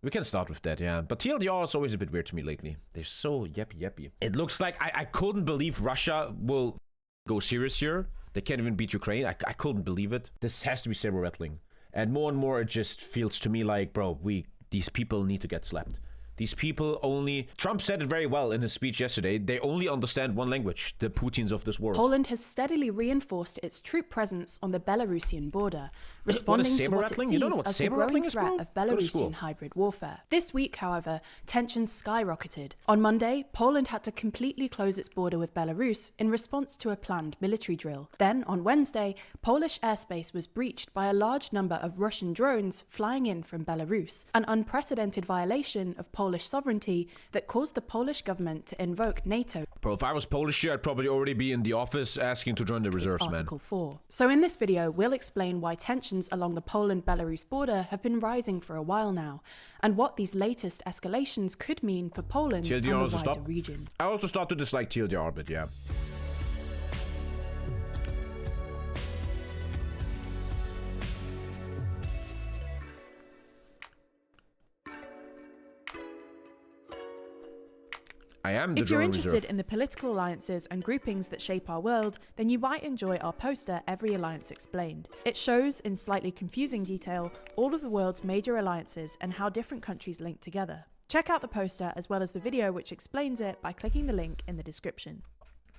We can start with that, yeah. But TLDR is always a bit weird to me lately. They're so yappy. It looks like I couldn't believe Russia will go serious here. They can't even beat Ukraine. I couldn't believe it. This has to be saber rattling. And more it just feels to me like, bro, these people need to get slapped. These people only... Trump said it very well in his speech yesterday. They only understand one language, the Putins of this world. Poland has steadily reinforced its troop presence on the Belarusian border, responding to what it sees as the growing threat of Belarusian hybrid warfare. This week, however, tensions skyrocketed. On Monday, Poland had to completely close its border with Belarus in response to a planned military drill. Then, on Wednesday, Polish airspace was breached by a large number of Russian drones flying in from Belarus, an unprecedented violation of Polish sovereignty that caused the Polish government to invoke NATO. Bro, if I was Polish here, I'd probably already be in the office asking to join the reserves, man. Article 4. So in this video, we'll explain why tensions along the Poland-Belarus border have been rising for a while now, and what these latest escalations could mean for Poland and the wider region. I also start to dislike TLDR, but yeah. If you're interested in the political alliances and groupings that shape our world, then you might enjoy our poster, Every Alliance Explained. It shows, in slightly confusing detail, all of the world's major alliances and how different countries link together. Check out the poster as well as the video which explains it by clicking the link in the description.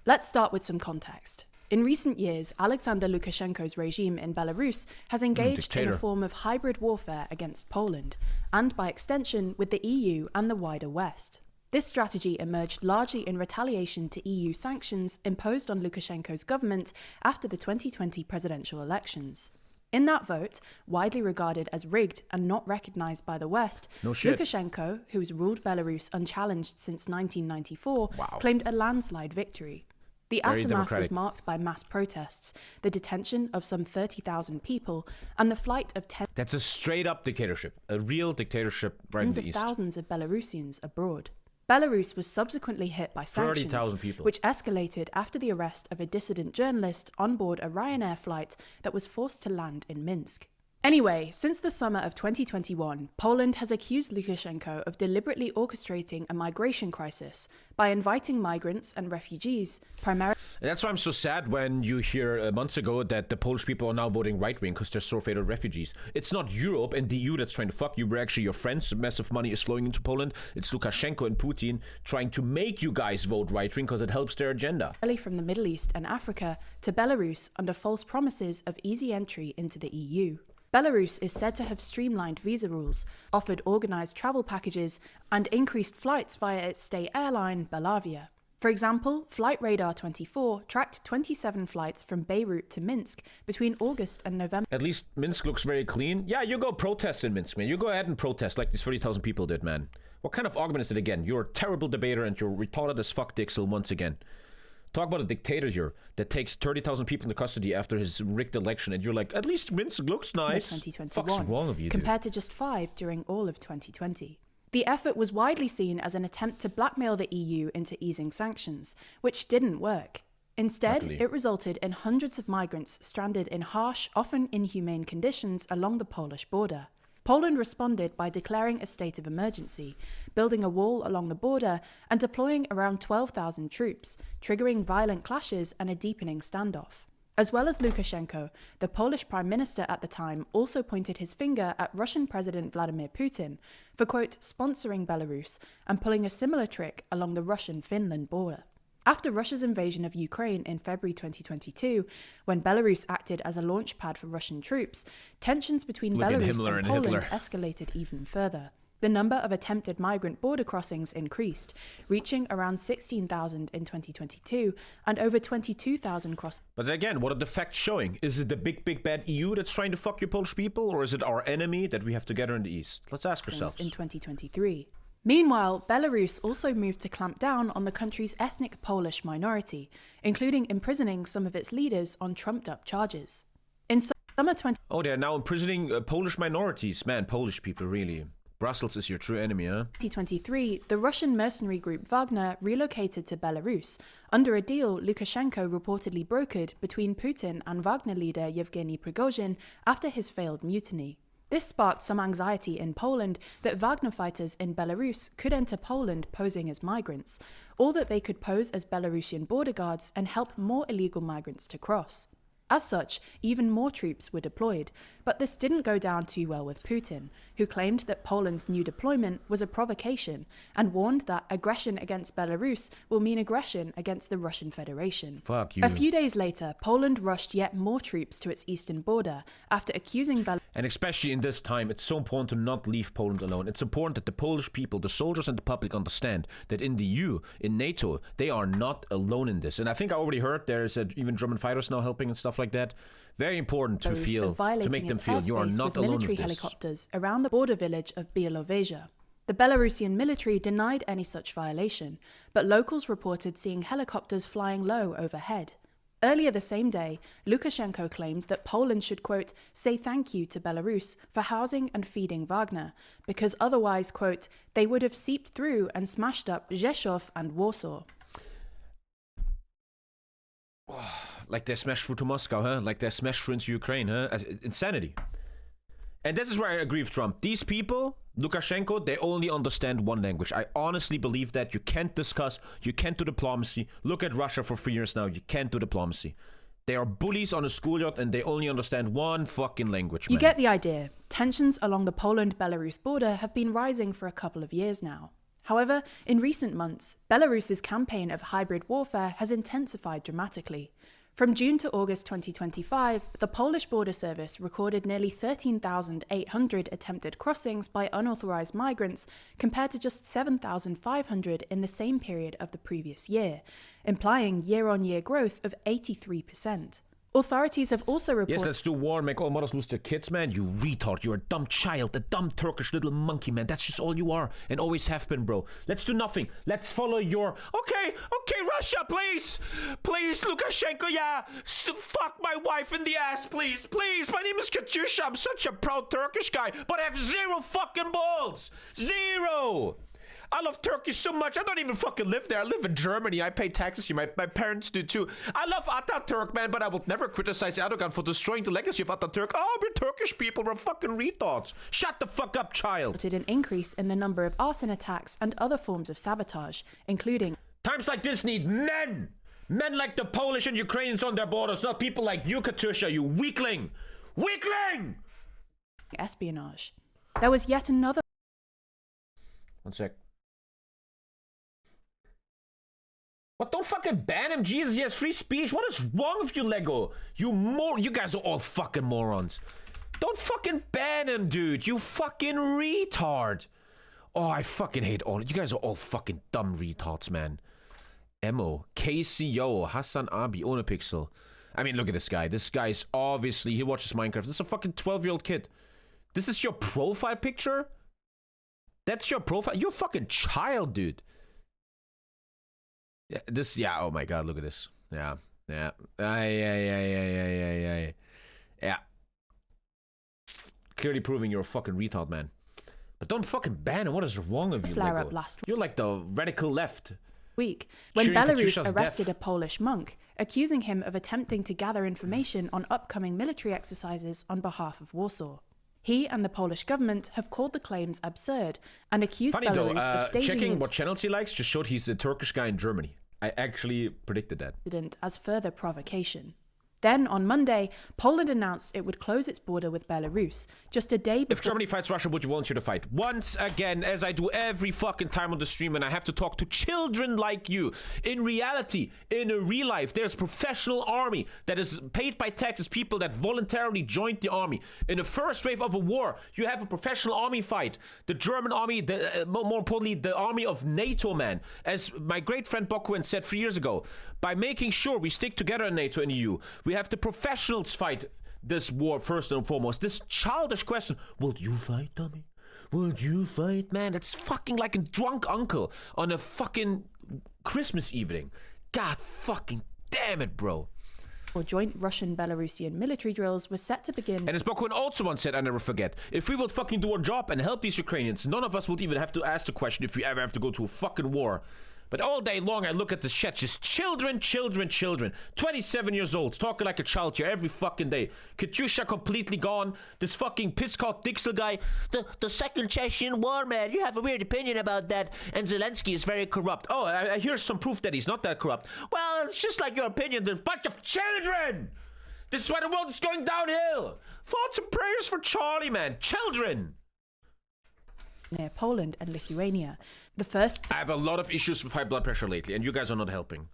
Let's start with some context. In recent years, Alexander Lukashenko's regime in Belarus has engaged in a form of hybrid warfare against Poland, and by extension with the EU and the wider West. This strategy emerged largely in retaliation to EU sanctions imposed on Lukashenko's government after the 2020 presidential elections. In that vote, widely regarded as rigged and not recognized by the West, Lukashenko, who's ruled Belarus unchallenged since 1994, claimed a landslide victory. The aftermath was marked by mass protests, the detention of some 30,000 people, and the flight of That's a straight-up dictatorship, a real dictatorship right in the east. Tens of thousands of Belarusians abroad. Belarus was subsequently hit by sanctions, which escalated after the arrest of a dissident journalist on board a Ryanair flight that was forced to land in Minsk. Anyway, since the summer of 2021, Poland has accused Lukashenko of deliberately orchestrating a migration crisis by inviting migrants and refugees, primarily... That's why I'm so sad when you hear months ago that the Polish people are now voting right-wing because they're so afraid of refugees. It's not Europe and the EU that's trying to fuck you. We're actually your friends. Massive money is flowing into Poland. It's Lukashenko and Putin trying to make you guys vote right-wing because it helps their agenda. From the Middle East and Africa to Belarus under false promises of easy entry into the EU. Belarus is said to have streamlined visa rules, offered organised travel packages, and increased flights via its state airline, Belavia. For example, Flight Radar 24 tracked 27 flights from Beirut to Minsk between August and November. At least Minsk looks very clean. Yeah, you go protest in Minsk, man. You go ahead and protest like these 30,000 people did, man. What kind of argument is it again? You're a terrible debater and you're retarded as fuck, Dixel, once again. Talk about a dictator here that takes 30,000 people into custody after his rigged election, and you're like, at least Minsk looks nice. 2021, What's wrong with you, compared to just 5 during all of 2020. The effort was widely seen as an attempt to blackmail the EU into easing sanctions, which didn't work. Instead, it resulted in hundreds of migrants stranded in harsh, often inhumane conditions along the Polish border. Poland responded by declaring a state of emergency, building a wall along the border, and deploying around 12,000 troops, triggering violent clashes and a deepening standoff. As well as Lukashenko, the Polish Prime Minister at the time also pointed his finger at Russian President Vladimir Putin for, quote, sponsoring Belarus and pulling a similar trick along the Russian-Finland border. After Russia's invasion of Ukraine in February 2022, when Belarus acted as a launch pad for Russian troops, tensions between Belarus and Poland escalated even further. The number of attempted migrant border crossings increased, reaching around 16,000 in 2022 and over 22,000 crossings. But again, what are the facts showing? Is it the big bad EU that's trying to fuck you Polish people, or is it our enemy that we have together in the East? Let's ask ourselves. In 2023. Meanwhile, Belarus also moved to clamp down on the country's ethnic Polish minority, including imprisoning some of its leaders on trumped-up charges. In summer 20... Oh, they're now imprisoning Polish minorities. Man, Polish people, really. Brussels is your true enemy, huh? 2023, the Russian mercenary group Wagner relocated to Belarus, under a deal Lukashenko reportedly brokered between Putin and Wagner leader Yevgeny Prigozhin after his failed mutiny. This sparked some anxiety in Poland that Wagner fighters in Belarus could enter Poland posing as migrants, or that they could pose as Belarusian border guards and help more illegal migrants to cross. As such, even more troops were deployed, but this didn't go down too well with Putin, who claimed that Poland's new deployment was a provocation and warned that aggression against Belarus will mean aggression against the Russian Federation. Fuck you. A few days later, Poland rushed yet more troops to its eastern border after accusing Belarus. And especially in this time, it's so important to not leave Poland alone. It's important that the Polish people, the soldiers and the public understand that in the EU, in NATO, they are not alone in this. And I think I already heard there's even German fighters now helping and stuff like that. Very important to feel, to make them feel you are not alone with military this. Helicopters around the border village of Belarusian. The Belarusian military denied any such violation, but locals reported seeing helicopters flying low overhead. Earlier the same day, Lukashenko claimed that Poland should, quote, say thank you to Belarus for housing and feeding Wagner, because otherwise, quote, they would have seeped through and smashed up Rzeszów and Warsaw. Like they smashed through to Moscow, huh? Like they smashed through into Ukraine, huh? Insanity. And this is where I agree with Trump. These people, Lukashenko, they only understand one language. I honestly believe that. You can't discuss, you can't do diplomacy. Look at Russia for 3 years now, you can't do diplomacy. They are bullies on a schoolyard and they only understand one fucking language, man. You get the idea. Tensions along the Poland-Belarus border have been rising for a couple of years now. However, in recent months, Belarus's campaign of hybrid warfare has intensified dramatically. From June to August 2025, the Polish Border Service recorded nearly 13,800 attempted crossings by unauthorized migrants compared to just 7,500 in the same period of the previous year, implying year-on-year growth of 83%. Authorities have also reported— Yes, let's do war and make all mothers lose their kids, man. You retard. You're a dumb child. A dumb Turkish little monkey, man. That's just all you are. And always have been, bro. Let's do nothing. Let's follow your— Okay, Russia, please. Please, Lukashenko, yeah. Fuck my wife in the ass, please. Please, my name is Katyusha. I'm such a proud Turkish guy. But I have zero fucking balls. Zero. I love Turkey so much. I don't even fucking live there. I live in Germany. I pay taxes here. My parents do too. I love Ataturk, man, but I would never criticize Erdogan for destroying the legacy of Ataturk. Oh, we're Turkish people. We're fucking retards. Shut the fuck up, child. An increase in the number of arson attacks and other forms of sabotage, including— Times like this need men. Men like the Polish and Ukrainians on their borders, not people like you, Katyusha, you weakling. Weakling! espionage. There was yet another— One sec. What? Don't fucking ban him, Jesus. He has free speech. What is wrong with you, Lego? You guys are all fucking morons. Don't fucking ban him, dude. You fucking retard. Oh, I fucking hate all. You guys are all fucking dumb retards, man. Emo, KCO, Hassan Abi, ohne Pixel. I mean, look at this guy. This guy's obviously, he watches Minecraft. This is a fucking 12-year-old kid. This is your profile picture? That's your profile? You're a fucking child, dude. Yeah, oh my god, look at this. Yeah. Clearly proving you're a fucking retard, man. But don't fucking ban him. What is wrong with you, flare up last You're like the radical left. Week, when Belarus arrested a Polish monk, accusing him of attempting to gather information on upcoming military exercises on behalf of Warsaw. He and the Polish government have called the claims absurd and accused Belarus of staging checking what channels he likes just showed he's a Turkish guy in Germany. I actually predicted that. As further provocation. Then, on Monday, Poland announced it would close its border with Belarus, just a day before— If Germany fights Russia, would you volunteer to fight? Once again, as I do every fucking time on the stream, and I have to talk to children like you. In reality, in a real life, there's a professional army that is paid by taxes, people that voluntarily joined the army. In the first wave of a war, you have a professional army fight. The German army, more importantly, the army of NATO, man. As my great friend Bokuin said 3 years ago, by making sure we stick together in NATO and EU, we have the professionals fight this war first and foremost. This childish question, will you fight, Tommy? Will you fight, man? It's fucking like a drunk uncle on a fucking Christmas evening. God fucking damn it, bro. Or joint Russian-Belarusian military drills was set to begin. And as Bokuin also once said, I never forget, if we would fucking do our job and help these Ukrainians, none of us would even have to ask the question if we ever have to go to a fucking war. But all day long, I look at this chat, just children, children, children. 27 years old, talking like a child here every fucking day. Katyusha completely gone. This fucking piss-caught Dixel guy. The Second Chechen War, man. You have a weird opinion about that. And Zelensky is very corrupt. Oh, I hear some proof that he's not that corrupt. Well, it's just like your opinion. There's a bunch of children. This is why the world is going downhill. Thoughts and prayers for Charlie, man. Children. Near Poland and Lithuania. The first... I have a lot of issues with high blood pressure lately, and you guys are not helping.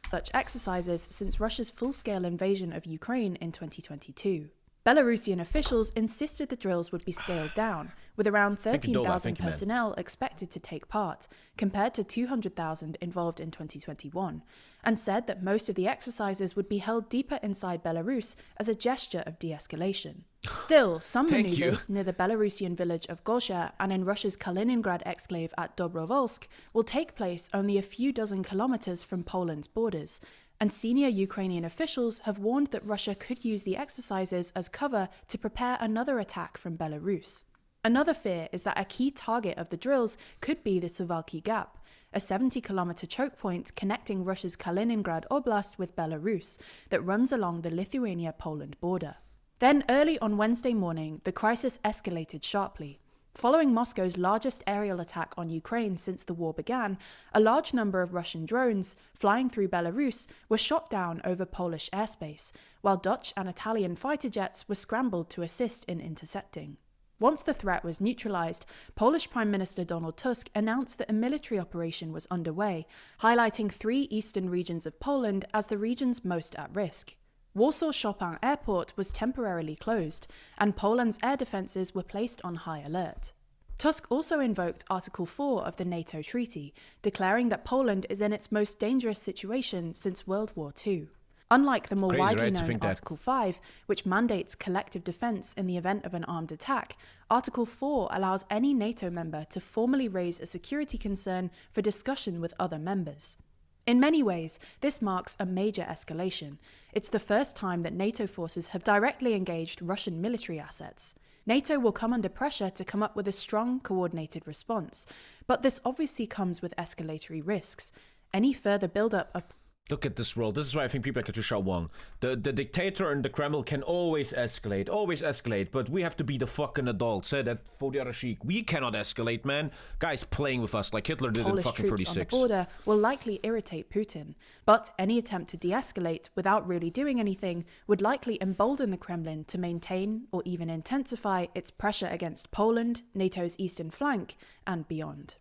Such exercises since Russia's full-scale invasion of Ukraine in 2022. Belarusian officials insisted the drills would be scaled down, with around 13,000 personnel expected to take part, compared to 200,000 involved in 2021, and said that most of the exercises would be held deeper inside Belarus as a gesture of de-escalation. Still, some maneuvers near the Belarusian village of Gosha and in Russia's Kaliningrad exclave at Dobrovolsk will take place only a few dozen kilometers from Poland's borders, and senior Ukrainian officials have warned that Russia could use the exercises as cover to prepare another attack from Belarus. Another fear is that a key target of the drills could be the Suwalki Gap, a 70-kilometer choke point connecting Russia's Kaliningrad Oblast with Belarus that runs along the Lithuania-Poland border. Then early on Wednesday morning, the crisis escalated sharply. Following Moscow's largest aerial attack on Ukraine since the war began, a large number of Russian drones flying through Belarus were shot down over Polish airspace, while Dutch and Italian fighter jets were scrambled to assist in intercepting. Once the threat was neutralized, Polish Prime Minister Donald Tusk announced that a military operation was underway, highlighting 3 eastern regions of Poland as the regions most at risk. Warsaw-Chopin Airport was temporarily closed, and Poland's air defences were placed on high alert. Tusk also invoked Article 4 of the NATO treaty, declaring that Poland is in its most dangerous situation since World War II. Unlike the more widely known Article 5, which mandates collective defence in the event of an armed attack, Article 4 allows any NATO member to formally raise a security concern for discussion with other members. In many ways, this marks a major escalation. It's the first time that NATO forces have directly engaged Russian military assets. NATO will come under pressure to come up with a strong, coordinated response, but this obviously comes with escalatory risks. Any further build-up of... Look at this world. This is why I think people like Katyusha won. The dictator and the Kremlin can always escalate, but we have to be the fucking adults. Said that for the other sheik. We cannot escalate, man. Guys playing with us like Hitler did Polish in fucking 36. On the border will likely irritate Putin, but any attempt to de-escalate without really doing anything would likely embolden the Kremlin to maintain or even intensify its pressure against Poland, NATO's eastern flank, and beyond.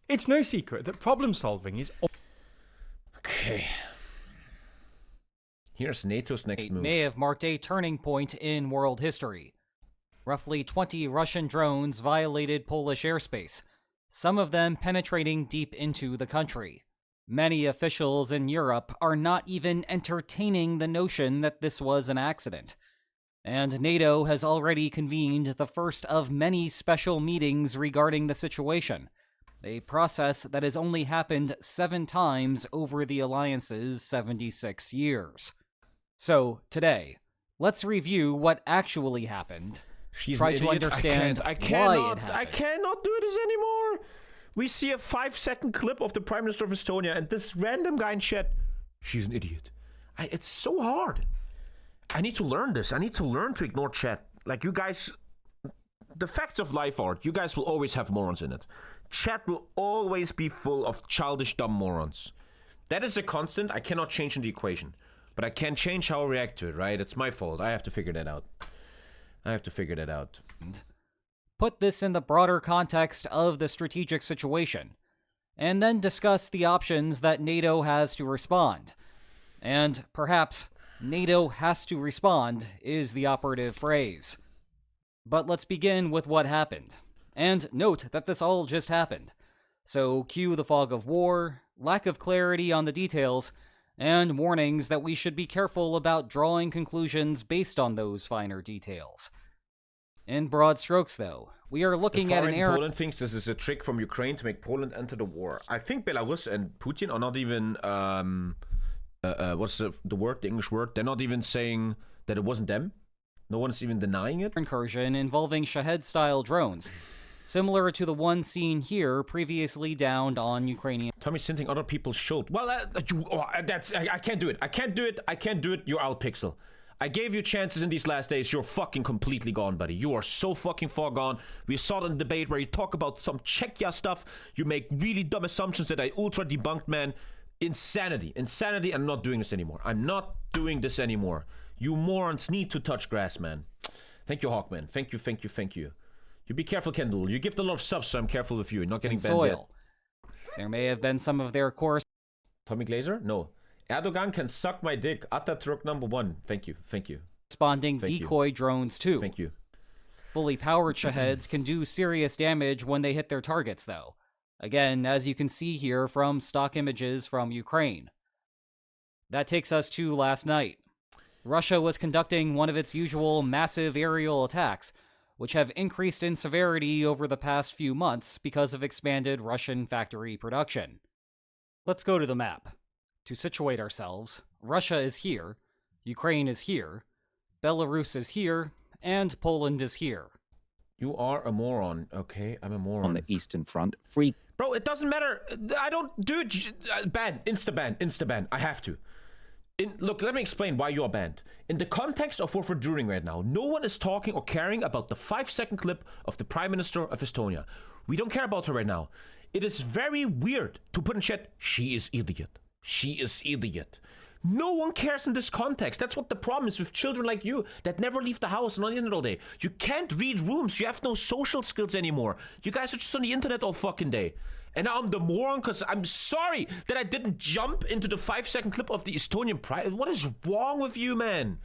It's no secret that problem solving is... Okay. Here's NATO's next move. May have marked a turning point in world history. Roughly 20 Russian drones violated Polish airspace, some of them penetrating deep into the country. Many officials in Europe are not even entertaining the notion that this was an accident. And NATO has already convened the first of many special meetings regarding the situation, a process that has only happened 7 times over the alliance's 76 years. So, today, let's review what actually happened. Try to understand why it happened. I cannot do this anymore. We see a 5-second clip of the Prime Minister of Estonia, and this random guy in chat, she's an idiot. It's so hard. I need to learn this. I need to learn to ignore chat. Like, you guys, the facts of life are, you guys will always have morons in it. Chat will always be full of childish, dumb morons. That is a constant. I cannot change in the equation. But I can change how I react to it, right? It's my fault. I have to figure that out. Put this in the broader context of the strategic situation, and then discuss the options that NATO has to respond. And perhaps NATO has to respond is the operative phrase. But let's begin with what happened. And note that this all just happened. So cue the fog of war, lack of clarity on the details, and warnings that we should be careful about drawing conclusions based on those finer details. In broad strokes, though, we are looking at an era... Poland thinks this is a trick from Ukraine to make Poland enter the war. I think Belarus and Putin are not even... what's the word, the English word? They're not even saying that it wasn't them. No one's even denying it? Incursion involving Shahed-style drones, similar to the one seen here previously downed on Ukrainian. Tommy's hinting other people should. Well, I can't do it. I can't do it. I can't do it. You're out, Pixel. I gave you chances in these last days. You're fucking completely gone, buddy. You are so fucking far gone. We saw it in the debate where you talk about some Czechia stuff. You make really dumb assumptions that I ultra debunked, man. Insanity. Insanity. I'm not doing this anymore. I'm not doing this anymore. You morons need to touch grass, man. Thank you, Hawkman. Thank you, thank you, thank you. You be careful, Kendall. You give a lot of subs, so I'm careful with you. You're not getting banned soil. There may have been some of their course. Tommy Glazer? No. Erdogan can suck my dick. Ataturk #1. Thank you. Thank you. Responding decoy drones too. Thank you. Fully powered Shaheds can do serious damage when they hit their targets, though. Again, as you can see here from stock images from Ukraine. That takes us to last night. Russia was conducting one of its usual massive aerial attacks, which have increased in severity over the past few months because of expanded Russian factory production. Let's go to the map. To situate ourselves, Russia is here, Ukraine is here, Belarus is here, and Poland is here. You are a moron, okay? I'm a moron. On the Eastern Front, free... Bro, it doesn't matter. I don't... Dude, ban. Insta-ban. Insta-ban. I have to. Look, let me explain why you are banned. In the context of what we're doing right now, no one is talking or caring about the 5-second clip of the Prime Minister of Estonia. We don't care about her right now. It is very weird to put in chat, she is idiot. She is idiot. No one cares in this context. That's what the problem is with children like you that never leave the house and on the internet all day. You can't read rooms. You have no social skills anymore. You guys are just on the internet all fucking day. And now I'm the moron because I'm sorry that I didn't jump into the 5-second clip of the Estonian Pride. What is wrong with you, man?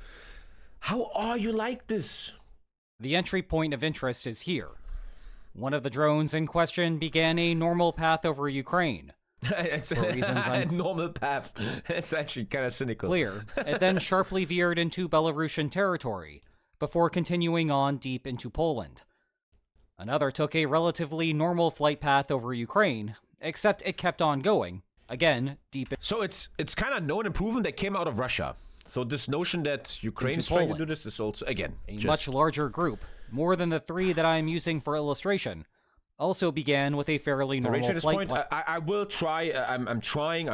How are you like this? The entry point of interest is here. One of the drones in question began a normal path over Ukraine. It's a normal path. It's actually kind of cynical. Clear. It then sharply veered into Belarusian territory, before continuing on deep into Poland. Another took a relatively normal flight path over Ukraine, except it kept on going, again, deep in... So it's kind of known and proven that came out of Russia. So this notion that Ukraine's trying to do this is also, again, a much larger group, more than the 3 that I'm using for illustration. Also began with a fairly normal flight. I will try. I'm trying.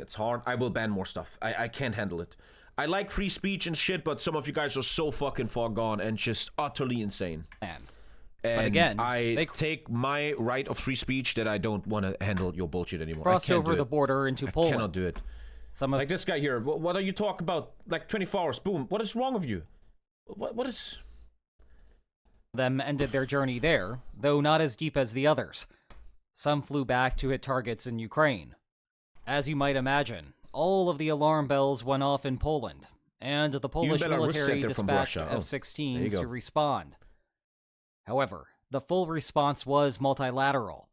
It's hard. I will ban more stuff. I can't handle it. I like free speech and shit, but some of you guys are so fucking far gone and just utterly insane. And again, I take my right of free speech that I don't want to handle your bullshit anymore. Crossed over the border into Poland. I cannot do it. Like this guy here. What are you talking about? Like 24 hours. Boom. What is wrong with you? What is... Them ended their journey there, though not as deep as the others. Some flew back to hit targets in Ukraine. As you might imagine, all of the alarm bells went off in Poland, and the Polish military dispatched F-16s to respond. However, the full response was multilateral.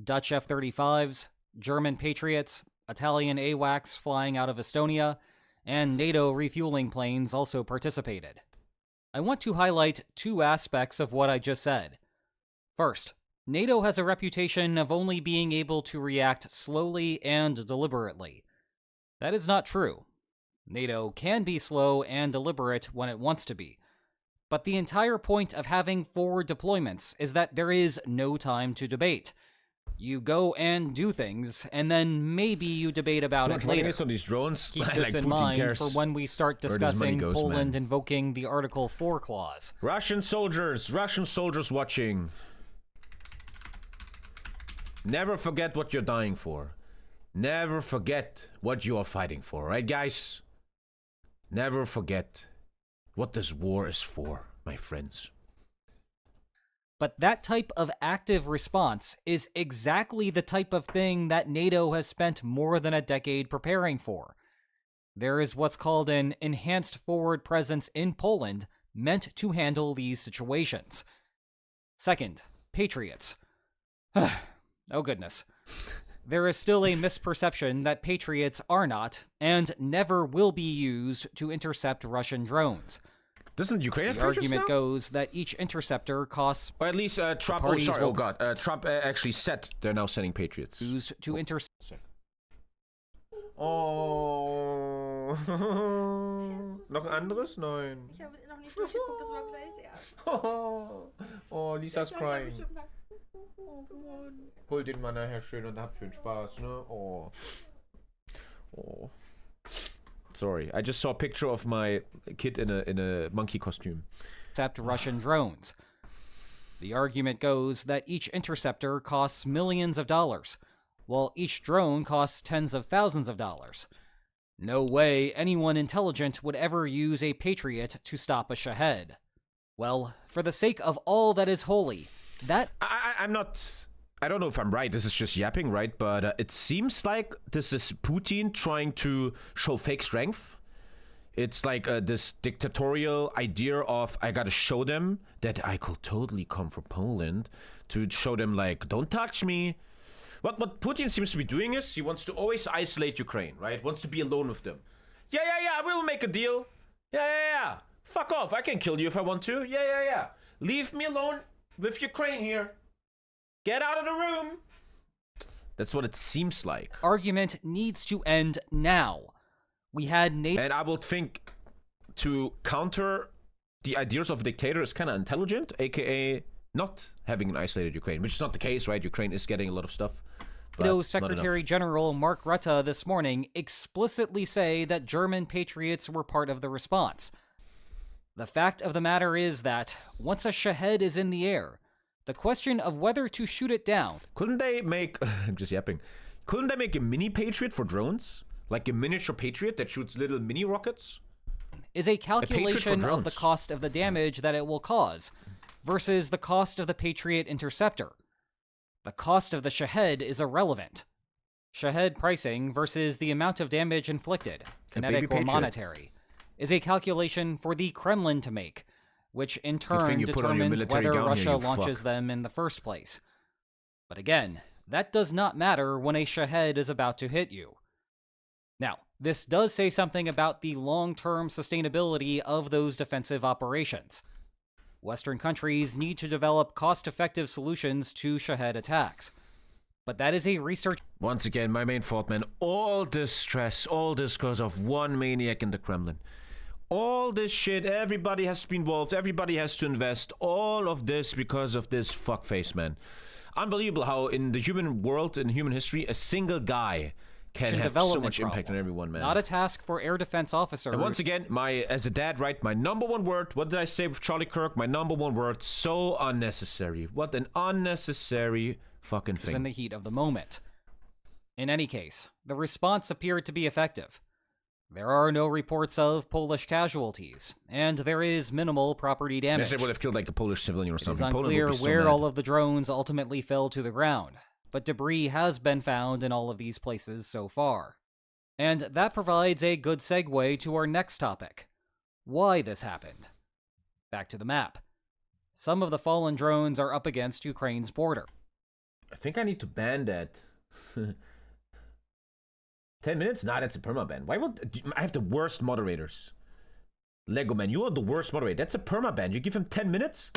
Dutch F-35s, German Patriots, Italian AWACS flying out of Estonia, and NATO refueling planes also participated. I want to highlight 2 aspects of what I just said. First, NATO has a reputation of only being able to react slowly and deliberately. That is not true. NATO can be slow and deliberate when it wants to be. But the entire point of having forward deployments is that there is no time to debate. You go and do things, and then maybe you debate about it later. On these drones? Keep this in mind for when we start discussing Poland invoking the Article 4 clause. Russian soldiers watching. Never forget what you're dying for. Never forget what you are fighting for, right, guys? Never forget what this war is for, my friends. But that type of active response is exactly the type of thing that NATO has spent more than a decade preparing for. There is what's called an enhanced forward presence in Poland meant to handle these situations. Second, Patriots. Oh goodness. There is still a misperception that Patriots are not, and never will be used to intercept Russian drones. Doesn't Ukraine have the Patriots argument now? goes that each interceptor costs... Or at least Trump... Trump actually said they're now sending Patriots. Used to intercept... Oh... Noch ein anderes? Nein. Ich habe noch nicht durchgeguckt, das war gleich das erste. Oh, Lisa's crying. Bestimmt mal- Oh, Mann. Hol den mal nachher schön und habt schön Spaß, ne? Oh. Oh. Sorry, I just saw a picture of my kid in a monkey costume. Except Russian drones. The argument goes that each interceptor costs millions of dollars, while each drone costs tens of thousands of dollars. No way anyone intelligent would ever use a Patriot to stop a Shahed. Well, for the sake of all that is holy, that... I'm not... I don't know if I'm right, this is just yapping, right? But it seems like this is Putin trying to show fake strength. It's like this dictatorial idea of, I gotta show them that I could totally come from Poland, to show them like, don't touch me. What Putin seems to be doing is, he wants to always isolate Ukraine, right? Wants to be alone with them. Yeah, we'll make a deal. Yeah. Fuck off, I can kill you if I want to. Yeah. Leave me alone with Ukraine here. Get out of the room. That's what it seems like. argument needs to end now. We had NATO... And I would think to counter the ideas of a dictator is kind of intelligent, aka not having an isolated Ukraine, which is not the case, right? Ukraine is getting a lot of stuff. NATO Secretary General Mark Rutte this morning explicitly say that German Patriots were part of the response. The fact of the matter is that once a Shahed is in the air, the question of whether to shoot it down... Couldn't they make... I'm just yapping. Couldn't they make a mini Patriot for drones? Like a miniature Patriot that shoots little mini rockets? is a calculation of the cost of the damage that it will cause versus the cost of the Patriot interceptor. The cost of the Shahed is irrelevant. Shahed pricing versus the amount of damage inflicted, kinetic or monetary, is a calculation for the Kremlin to make, which in turn determines whether Russia launches them in the first place. But again, that does not matter when a Shahed is about to hit you. Now, this does say something about the long-term sustainability of those defensive operations. Western countries need to develop cost-effective solutions to Shahed attacks. But that is a research... Once again, my main fault, man. All this stress, all this because of one maniac in the Kremlin. All this shit, everybody has to be involved, everybody has to invest. All of this because of this fuckface, man. Unbelievable how in the human world, in human history, a single guy can have so much impact on everyone, man. Not a task for air defense officers. And once again, as a dad, right, my number one word, what did I say with Charlie Kirk? My number one word, so unnecessary. What an unnecessary fucking thing. In the heat of the moment. In any case, the response appeared to be effective. There are no reports of Polish casualties, and there is minimal property damage. They would have killed like a Polish civilian or something. It's unclear where all of the drones ultimately fell to the ground, but debris has been found in all of these places so far. And that provides a good segue to our next topic. Why this happened. Back to the map. Some of the fallen drones are up against Ukraine's border. I think I need to ban that. 10 minutes? Nah, that's a permaban. Why would I have the worst moderators? Lego man, you are the worst moderator. That's a permaban. You give him 10 minutes?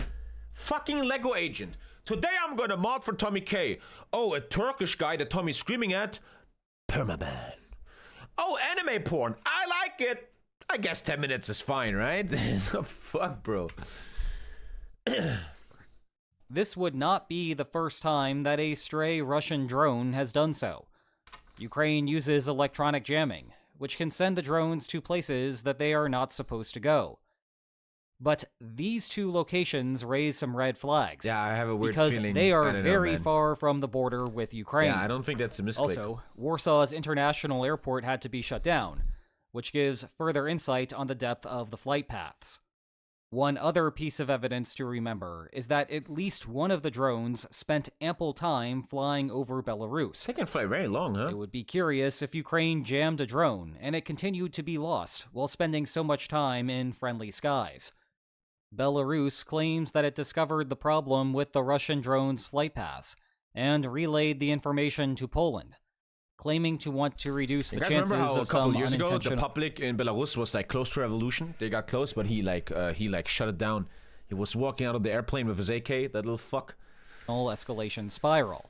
Fucking Lego agent. Today I'm gonna mod for TommyKay. Oh, a Turkish guy that Tommy's screaming at? Permaban. Oh, anime porn. I like it. I guess 10 minutes is fine, right? Fuck, bro. This would not be the first time that a stray Russian drone has done so. Ukraine uses electronic jamming, which can send the drones to places that they are not supposed to go. But these two locations raise some red flags. Yeah, I have a weird feeling. Because they are very know, far from the border with Ukraine. Yeah, I don't think that's a mistake. Also, Warsaw's international airport had to be shut down, which gives further insight on the depth of the flight paths. One other piece of evidence to remember is that at least one of the drones spent ample time flying over Belarus. They can fly very long, huh? It would be curious if Ukraine jammed a drone and it continued to be lost while spending so much time in friendly skies. Belarus claims that it discovered the problem with the Russian drone's flight paths and relayed the information to Poland, claiming to want to reduce the chances of some unintentional... A couple years ago, the public in Belarus was like close to revolution. They got close, but he shut it down. He was walking out of the airplane with his AK, that little fuck. Escalation spiral.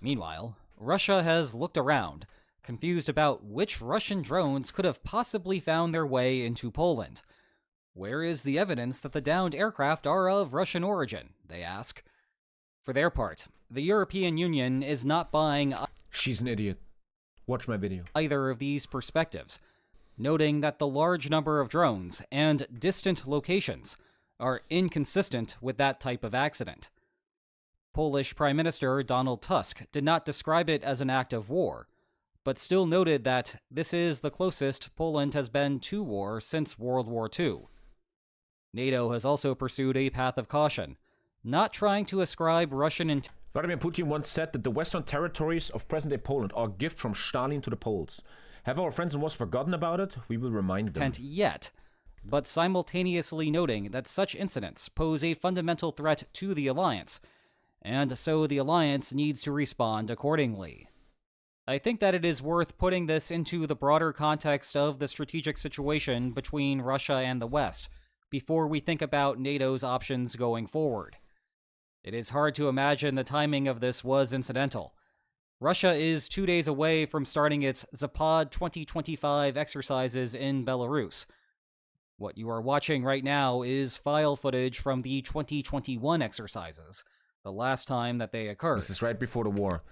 Meanwhile, Russia has looked around, confused about which Russian drones could have possibly found their way into Poland. Where is the evidence that the downed aircraft are of Russian origin, they ask. For their part, the European Union is not buying She's an idiot. Watch my video. either of these perspectives, noting that the large number of drones and distant locations are inconsistent with that type of accident. Polish Prime Minister Donald Tusk did not describe it as an act of war, but still noted that this is the closest Poland has been to war since World War II. NATO has also pursued a path of caution, not trying to ascribe Russian Vladimir Putin once said that the western territories of present-day Poland are a gift from Stalin to the Poles. Have our friends in West forgotten about it? We will remind them. intent yet, but simultaneously noting that such incidents pose a fundamental threat to the alliance, and so the alliance needs to respond accordingly. I think that it is worth putting this into the broader context of the strategic situation between Russia and the West before we think about NATO's options going forward. It is hard to imagine the timing of this was incidental. Russia is 2 days away from starting its Zapad 2025 exercises in Belarus. What you are watching right now is file footage from the 2021 exercises, the last time that they occurred. This is right before the war.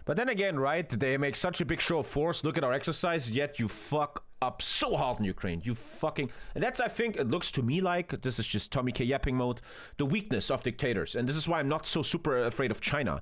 But then again, right, they make such a big show of force. Look at our exercise, yet you fuck up so hard in Ukraine. You fucking... And that's, I think, it looks to me like, this is just TommyKay yapping mode, the weakness of dictators. And this is why I'm not so super afraid of China.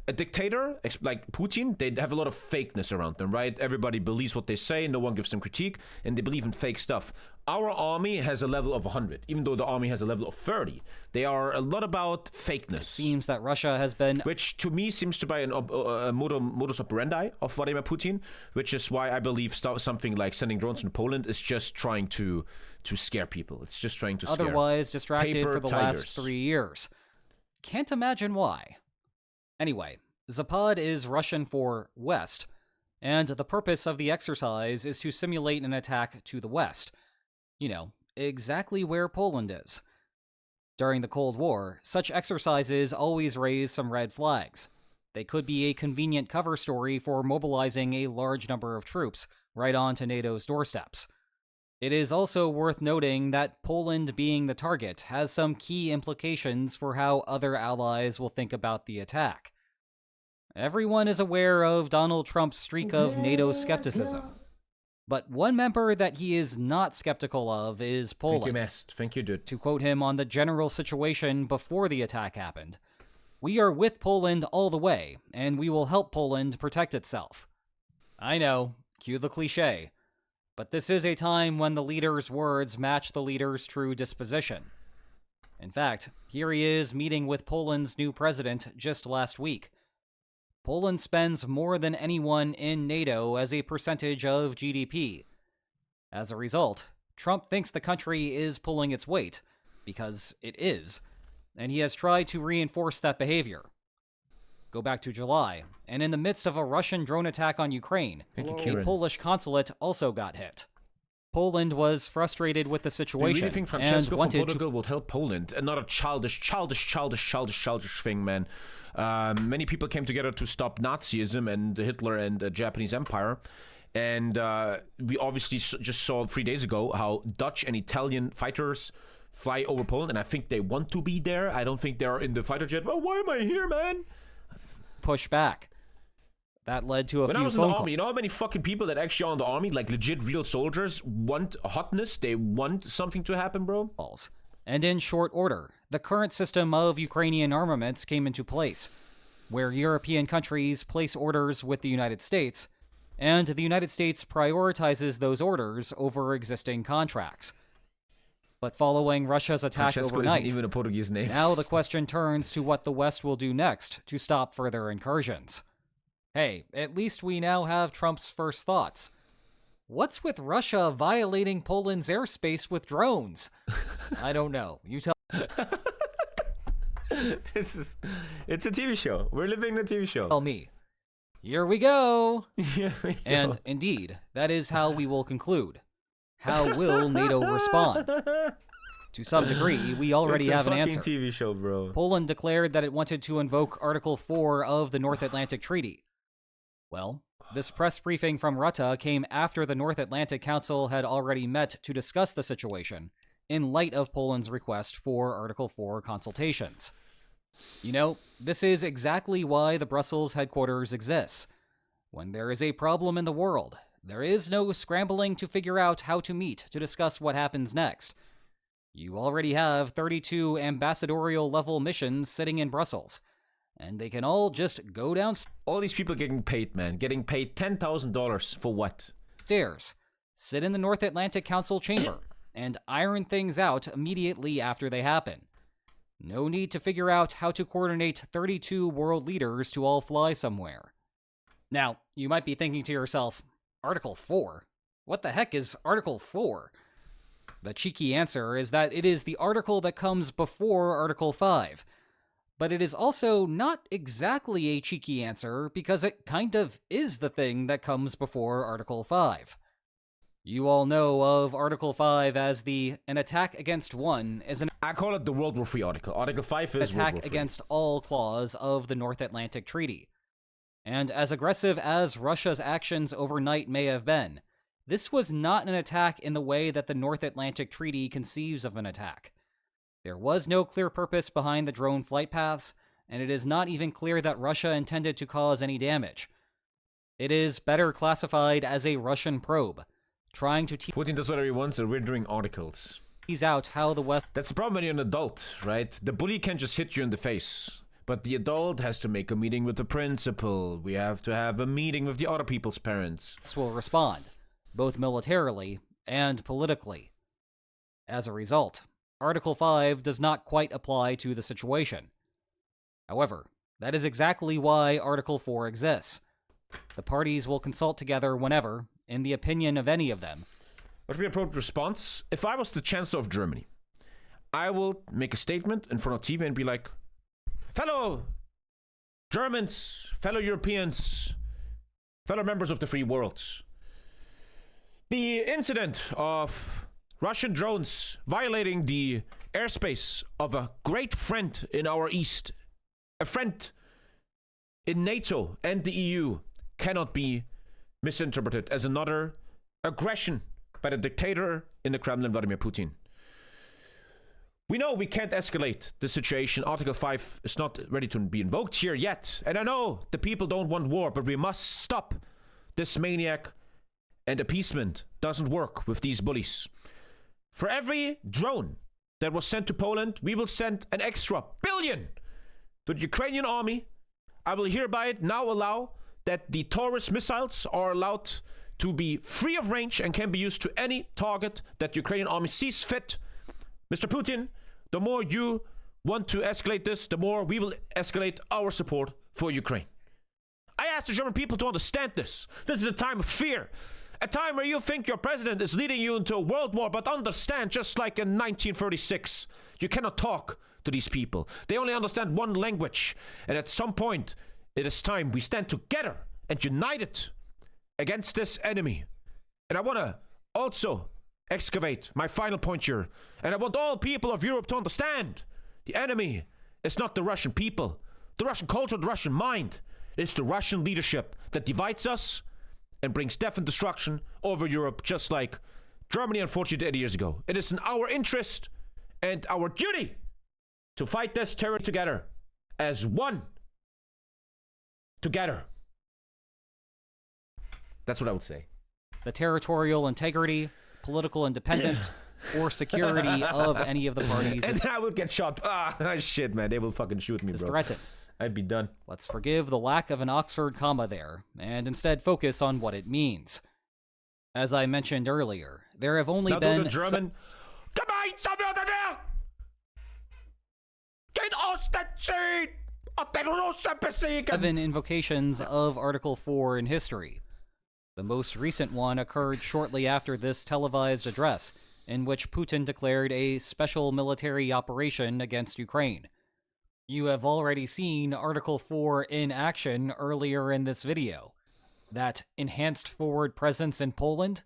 A dictator, like Putin, they have a lot of fakeness around them, right? Everybody believes what they say, no one gives them critique, and they believe in fake stuff. Our army has a level of 100, even though the army has a level of 30. They are a lot about fakeness. It seems that Russia has been... Which, to me, seems to be a modus operandi of Vladimir Putin, which is why I believe something like sending drones into Poland is just trying to scare people. It's just trying to scare. Otherwise distracted Paper for the tigers. last 3 years. Can't imagine why. Anyway, Zapad is Russian for West, and the purpose of the exercise is to simulate an attack to the West. You know, exactly where Poland is. During the Cold War, such exercises always raise some red flags. They could be a convenient cover story for mobilizing a large number of troops right onto NATO's doorsteps. It is also worth noting that Poland being the target has some key implications for how other allies will think about the attack. Everyone is aware of Donald Trump's streak of NATO skepticism. But one member that he is not skeptical of is Poland. Thank you, Mest. Thank you, dude. To quote him on the general situation before the attack happened, "We are with Poland all the way, and we will help Poland protect itself." I know, cue the cliche. But this is a time when the leader's words match the leader's true disposition. In fact, here he is meeting with Poland's new president just last week. Poland spends more than anyone in NATO as a percentage of GDP. As a result, Trump thinks the country is pulling its weight, because it is, and he has tried to reinforce that behavior. Go back to July, and in the midst of a Russian drone attack on Ukraine, a Polish consulate also got hit. Poland was frustrated with the situation Do you really think and Francesco from wanted Portugal would help Poland? Another childish thing, man. Many people came together to stop Nazism and Hitler and the Japanese Empire. And we obviously just saw 3 days ago how Dutch and Italian fighters fly over Poland. And I think they want to be there. I don't think they're in the fighter jet. Well, why am I here, man? push back. That led to a when few I was in phone the calls. army, you know how many fucking people that actually are in the army, like legit real soldiers, want hotness? They want something to happen, bro? And in short order, the current system of Ukrainian armaments came into place, where European countries place orders with the United States, and the United States prioritizes those orders over existing contracts. But following Russia's attack Francesco overnight, isn't even a Portuguese name. now the question turns to what the West will do next to stop further incursions. Hey, at least we now have Trump's first thoughts. What's with Russia violating Poland's airspace with drones? I don't know. You tell It's a TV show. We're living in a TV show. me. Here we go. Here we go. And indeed, that is how we will conclude. How will NATO respond? To some degree, we already have an answer. It's a fucking TV show, bro. Poland declared that it wanted to invoke Article 4 of the North Atlantic Treaty. Well, This press briefing from Rutte came after the North Atlantic Council had already met to discuss the situation, in light of Poland's request for Article 4 consultations. You know, this is exactly why the Brussels headquarters exists. When there is a problem in the world, there is no scrambling to figure out how to meet to discuss what happens next. You already have 32 ambassadorial-level missions sitting in Brussels, and they can all just go down. All these people getting paid, man. Getting paid $10,000 for what? Stairs, sit in the North Atlantic Council chamber, and iron things out immediately after they happen. No need to figure out how to coordinate 32 world leaders to all fly somewhere. Now, you might be thinking to yourself, Article 4? What the heck is Article 4? The cheeky answer is that it is the article that comes before Article 5. But it is also not exactly a cheeky answer because it kind of is the thing that comes before Article 5. You all know of Article 5 as an attack against one is an I call it the World War III article. Article 5 is attack World War III. Against all clause of the North Atlantic Treaty. And as aggressive as Russia's actions overnight may have been, this was not an attack in the way that the North Atlantic Treaty conceives of an attack. There was no clear purpose behind the drone flight paths, and it is not even clear that Russia intended to cause any damage. It is better classified as a Russian probe, trying to Putin does whatever he wants, and we're doing articles. Tease out how the West... That's the problem when you're an adult, right? The bully can just hit you in the face. But the adult has to make a meeting with the principal. We have to have a meeting with the other people's parents. Will respond, both militarily and politically. As a result, Article 5 does not quite apply to the situation. However, that is exactly why Article 4 exists. The parties will consult together whenever, in the opinion of any of them. What would be an appropriate response? If I was the Chancellor of Germany, I will make a statement in front of TV and be like, fellow Germans, fellow Europeans, fellow members of the free world, the incident of Russian drones violating the airspace of a great friend in our east, a friend in NATO and the EU, cannot be misinterpreted as another aggression by the dictator in the Kremlin, Vladimir Putin. We know we can't escalate the situation. Article 5 is not ready to be invoked here yet. And I know the people don't want war, but we must stop this maniac, and appeasement doesn't work with these bullies. For every drone that was sent to Poland, we will send an extra billion to the Ukrainian army. I will hereby now allow that the Taurus missiles are allowed to be free of range and can be used to any target that the Ukrainian army sees fit. Mr. Putin, the more you want to escalate this, the more we will escalate our support for Ukraine. I ask the German people to understand this. This is a time of fear. A time where you think your president is leading you into a world war, but understand, just like in 1936, you cannot talk to these people. They only understand one language. And at some point, it is time we stand together and united against this enemy. And I want to also excavate my final point here. And I want all people of Europe to understand the enemy is not the Russian people, the Russian culture, the Russian mind. It's the Russian leadership that divides us and brings death and destruction over Europe, just like Germany unfortunately did 80 years ago. It is in our interest and our duty to fight this terror together as one. Together. That's what I would say. The territorial integrity, political independence, or security of any of the parties. And then I would get shot. Ah, shit, man. They will fucking shoot me, is bro. Threatened. I'd be done. Let's forgive the lack of an Oxford comma there, and instead focus on what it means. As I mentioned earlier, there have only been... the German... Gemeinsam werden wir den Osten ziehen und den Russen besiegen. 7 invocations of Article 4 in history. The most recent one occurred shortly after this televised address, in which Putin declared a special military operation against Ukraine. You have already seen Article 4 in action earlier in this video. That enhanced forward presence in Poland,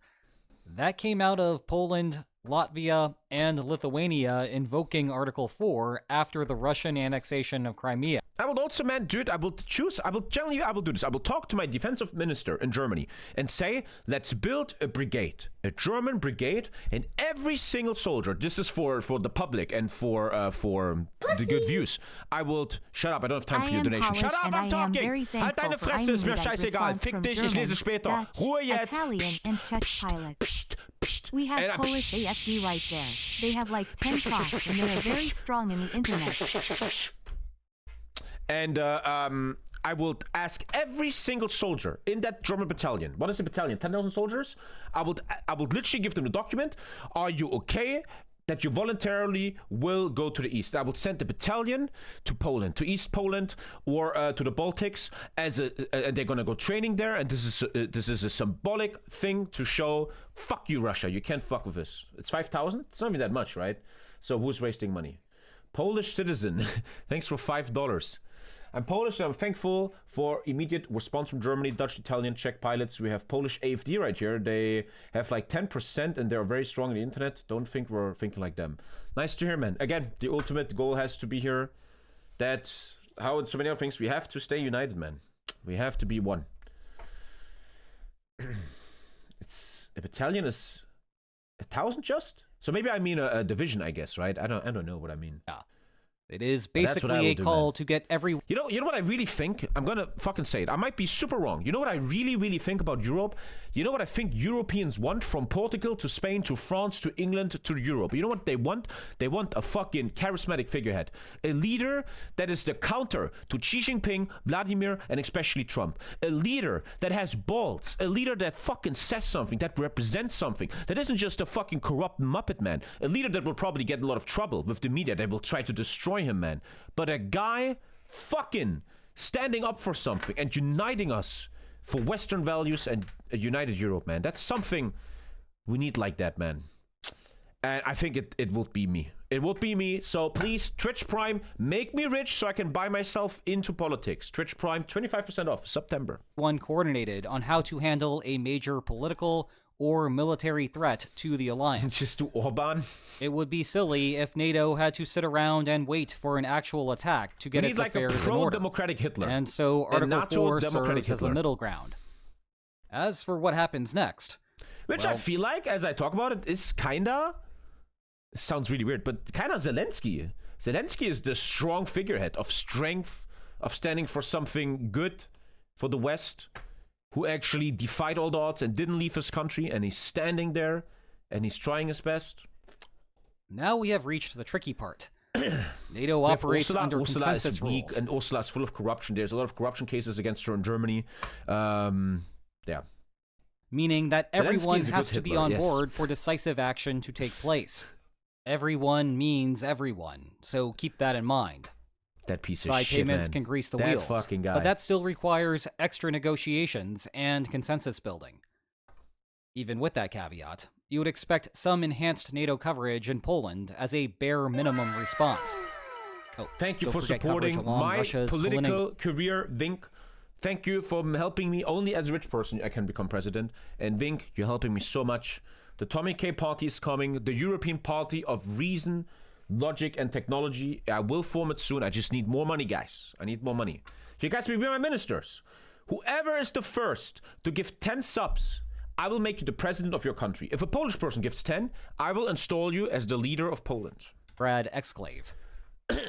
that came out of Poland, Latvia, and Lithuania invoking Article 4 after the Russian annexation of Crimea. I will also, man, dude, I will tell you, I will do this. I will talk to my defensive minister in Germany and say, let's build a brigade, a German brigade, and every single soldier, this is for the public and for the good views. I will, shut up, I don't have time for your donation. Shut up, I'm talking! Halt deine Fresse, ist mir scheißegal. Fick dich, ich lese später. Ruhe jetzt. Italian and Czech pilots. We have Polish AFD right there. They have like 10 spots and they are very strong in the internet. And I will ask every single soldier in that German battalion. What is the battalion? 10,000 soldiers? I would literally give them the document. Are you okay that you voluntarily will go to the east? I would send the battalion to Poland, to East Poland, or to the Baltics, and they're gonna go training there. And this is a symbolic thing to show, fuck you, Russia. You can't fuck with us. It's 5,000. It's not even that much, right? So who's wasting money? Polish citizen. Thanks for $5. I'm Polish and I'm thankful for immediate response from Germany, Dutch, Italian, Czech pilots. We have Polish AFD right here. They have like 10% and they're very strong on the internet. Don't think we're thinking like them. Nice to hear, man. Again, the ultimate goal has to be here. That's how in so many other things, we have to stay united, man. We have to be one. It's a battalion is 1,000 just? So maybe I mean a division, I guess, right? I don't know what I mean. Yeah. It is basically a call to get every... You know what I really think? I'm gonna fucking say it. I might be super wrong. You know what I really think about Europe? You know what I think Europeans want from Portugal to Spain to France to England to Europe? You know what they want? They want a fucking charismatic figurehead. A leader that is the counter to Xi Jinping, Vladimir, and especially Trump. A leader that has balls. A leader that fucking says something, that represents something. That isn't just a fucking corrupt Muppet man. A leader that will probably get in a lot of trouble with the media. That will try to destroy him, man. But a guy fucking standing up for something and uniting us for Western values and a united Europe, man. That's something we need like that, man. And I think it will be me. It will be me. So please, Twitch Prime, make me rich so I can buy myself into politics. Twitch Prime, 25% off, September. One coordinated on how to handle a major political or military threat to the alliance. Just to Orban. It would be silly if NATO had to sit around and wait for an actual attack to get its affairs in order. Pro-democratic Hitler. And so Article 4 serves as a middle ground. As for what happens next... Which I feel like, as I talk about it, is kinda... Sounds really weird, but kinda Zelensky. Zelensky is the strong figurehead of strength, of standing for something good for the West, who actually defied all the odds and didn't leave his country, and he's standing there, and he's trying his best. Now we have reached the tricky part. NATO operates under consensus is weak, rules. and Ursula is full of corruption. There's a lot of corruption cases against her in Germany. Yeah. Meaning that everyone has to be on yes. board for decisive action to take place. Everyone means everyone, so keep that in mind. That piece of Side shit, payments man. can grease the that wheels, fucking guy. but that still requires extra negotiations and consensus building. Even with that caveat, you would expect some enhanced NATO coverage in Poland as a bare minimum response. Oh, thank you for supporting my political career, Vink. Thank you for helping me. Only as a rich person I can become president. And Vink, you're helping me so much. The TommyKay party is coming. The European Party of Reason, Logic, and Technology. I will form it soon. I just need more money, guys. I need more money. You guys will be my ministers. Whoever is the first to give 10 subs, I will make you the president of your country. If a Polish person gives 10, I will install you as the leader of Poland. Brad Exclave.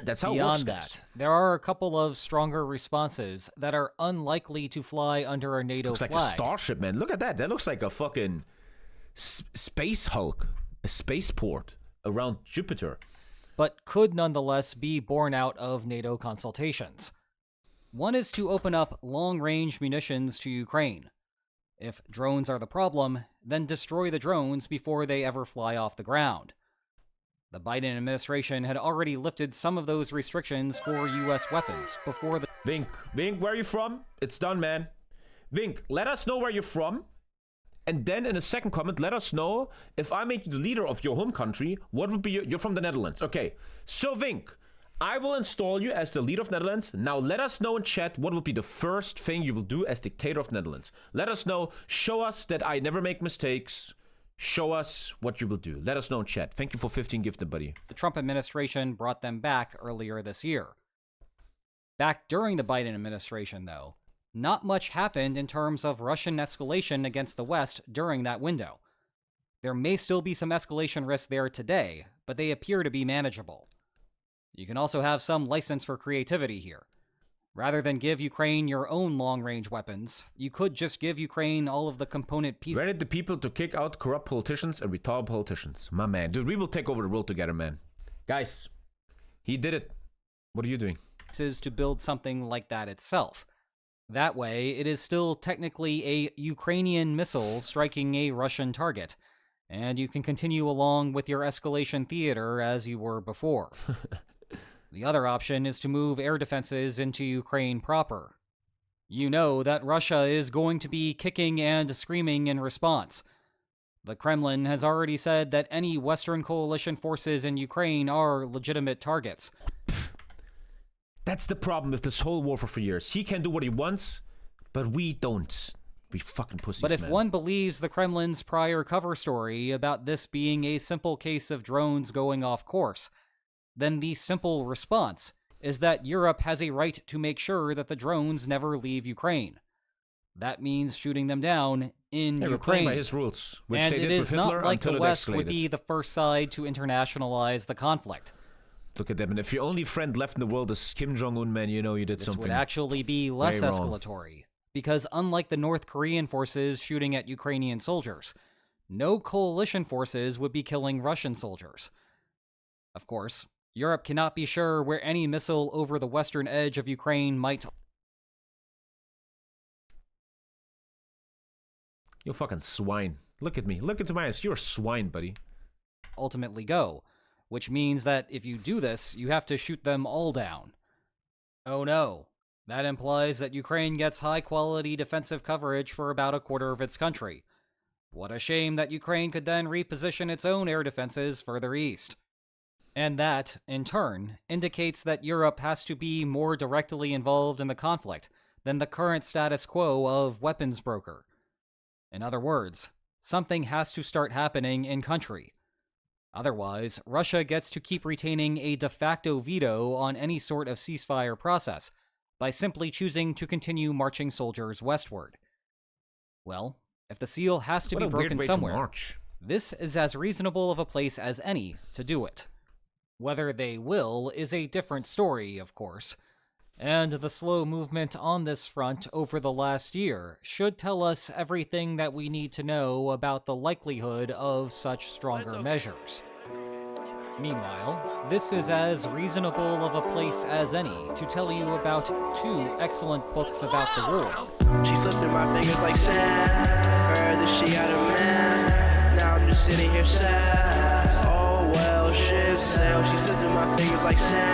That's how Beyond it works, that, there are a couple of stronger responses that are unlikely to fly under a NATO flag. Looks like a starship, man. Look at that. That looks like a fucking space Hulk. A spaceport around Jupiter. But could nonetheless be born out of NATO consultations. One is to open up long-range munitions to Ukraine. If drones are the problem, then destroy the drones before they ever fly off the ground. The Biden administration had already lifted some of those restrictions for U.S. weapons before the... Vink, where are you from? It's done, man. Vink, let us know where you're from. And then in a second comment, let us know if I make you the leader of your home country, what would be you're from the Netherlands. Okay, so Vink, I will install you as the leader of Netherlands. Now let us know in chat what would be the first thing you will do as dictator of Netherlands. Let us know. Show us that I never make mistakes. Show us what you will do. Let us know in chat. Thank you for 15 gifted, buddy. The Trump administration brought them back earlier this year. Back during the Biden administration, though, not much happened in terms of Russian escalation against the West during that window. There may still be some escalation risk there today, but they appear to be manageable. You can also have some license for creativity here. Rather than give Ukraine your own long-range weapons, you could just give Ukraine all of the component pieces. Ready the people to kick out corrupt politicians and retarded politicians. My man. Dude, we will take over the world together, man. Guys, he did it. What are you doing? To build something like that itself. That way, it is still technically a Ukrainian missile striking a Russian target, and you can continue along with your escalation theater as you were before. The other option is to move air defenses into Ukraine proper. You know that Russia is going to be kicking and screaming in response. The Kremlin has already said that any Western coalition forces in Ukraine are legitimate targets. That's the problem with this whole war for 4 years. He can do what he wants, but we don't. We fucking pussies, But if man. one believes the Kremlin's prior cover story about this being a simple case of drones going off course, then the simple response is that Europe has a right to make sure that the drones never leave Ukraine. That means shooting them down in We're playing Ukraine. by his rules, which And they it did is with Hitler not like until the it West escalated. would be the first side to internationalize the conflict. Look at them, and if your only friend left in the world is Kim Jong-un, man, you know you did This something. would actually be less very wrong. escalatory, because unlike the North Korean forces shooting at Ukrainian soldiers, no coalition forces would be killing Russian soldiers. Of course, Europe cannot be sure where any missile over the western edge of Ukraine might You fucking swine. Look at me. Look into my eyes. You're a swine, buddy. ultimately go, which means that if you do this, you have to shoot them all down. Oh no. That implies that Ukraine gets high-quality defensive coverage for about a quarter of its country. What a shame that Ukraine could then reposition its own air defenses further east. And that, in turn, indicates that Europe has to be more directly involved in the conflict than the current status quo of weapons broker. In other words, something has to start happening in country. Otherwise, Russia gets to keep retaining a de facto veto on any sort of ceasefire process by simply choosing to continue marching soldiers westward. Well, if the seal has to What be a weird broken way to somewhere, march. this is as reasonable of a place as any to do it. Whether they will is a different story, of course, and the slow movement on this front over the last year should tell us everything that we need to know about the likelihood of such stronger measures. Meanwhile, this is as reasonable of a place as any to tell you about two excellent books about the war. She slipped through my fingers like sand. Heard that she had a man. Now I'm just sitting here sad. Oh well, ship sail. She slipped through my fingers like sand.